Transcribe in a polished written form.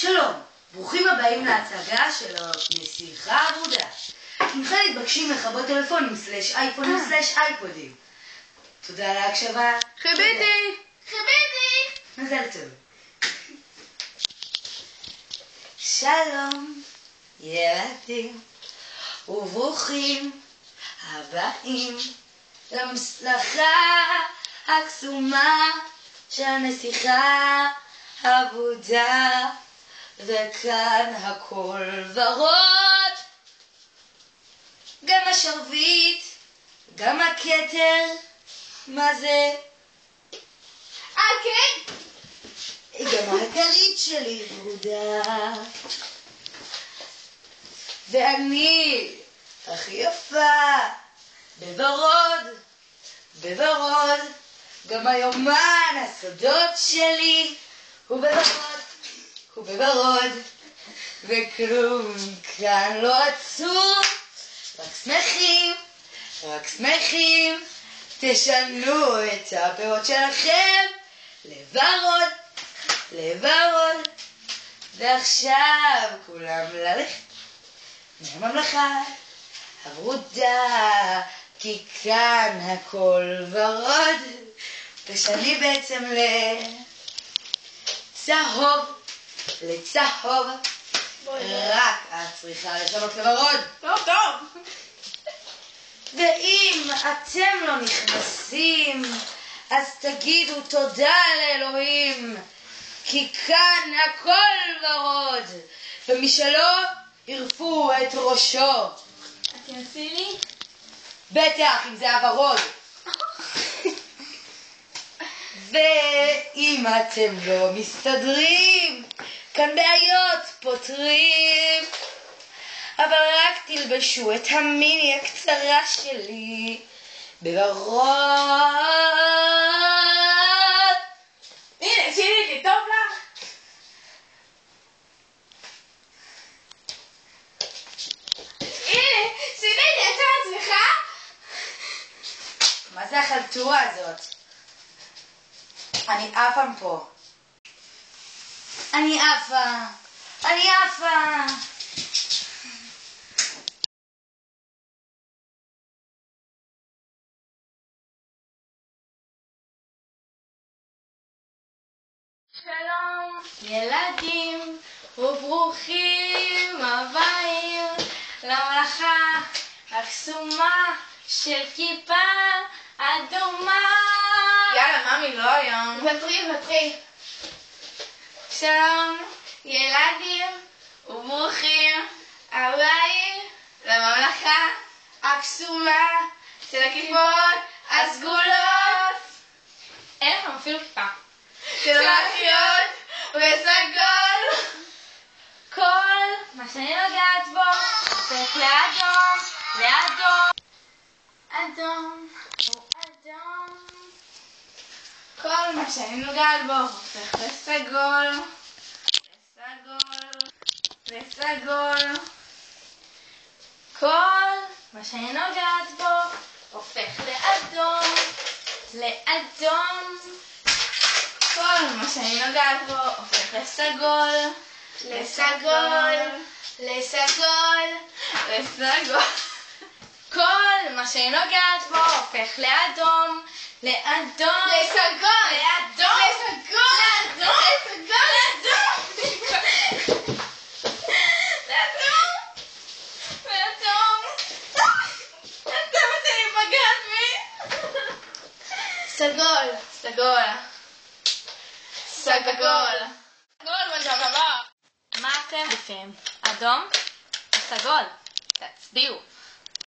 שלום, ברוכים הבאים להצגה של הנסיכה אבודה. הנכם מתבקשים לכבות טלפונים סלש אייפונים סלש אייפודים. תודה על ההקשבה. חיביתי! מזל טוב. שלום, ילדים, וברוכים הבאים למסלחה הקסומה של הנסיכה אבודה, וכאן הכל ורוד, גם השרביט, גם הכתר. מה זה? כן? גם הכרית שלי ורודה, ואני הכי יפה בוורוד, גם היומן הסודות שלי הוא בוורוד, וכלום כאן לא עצוב, רק שמחים, תשנו את הפירות שלכם לוורוד, ועכשיו כולם ללכת מהממלכה הוורודה, כי כאן הכל ורוד. תשני בעצם לצהוב, רק את צריכה לשנות לוורוד. לא טוב. ואם אתם לא נכנסים, אז תגידו תודה לאלוהים, כי כאן הכל ורוד, ומי שלא ירפו את ראשו. את תנסי לי? בטח, אם זה הוורוד. ואם אתם לא מסתדרים, כאן בעיות פותרים, אבל רק תלבשו את המיני הקצרה שלי בוורוד. הנה, שירי, טוב לך? הנה, שירי, אתה עצמך? מה זה החלטורה הזאת? אני עפה פה. אני עפה. שלום, ילדים, וברוכים הבאים לממלכה הקסומה של כיפה אדומה. יאללה, ממי, לא היום. ותרי. שלום, ילדים, וברוכים הבאים לממלכה הקסומה של הכיפות הסגולות. אין לכם אפילו כיפה. של המחיות וסגול. כל מה שאני נוגעת בו הופך לאדום. אדום. כל מה שאני נוגעת בו הופך לסגול. כל מה שאני נוגעת בו הופך לאדום. כל מה שאני נוגעת בו הופך לסגול. כל מה שאני נוגעת בו הופך לאדום. סגול. מה אתם עושים? אדום או סגול? תצביעו.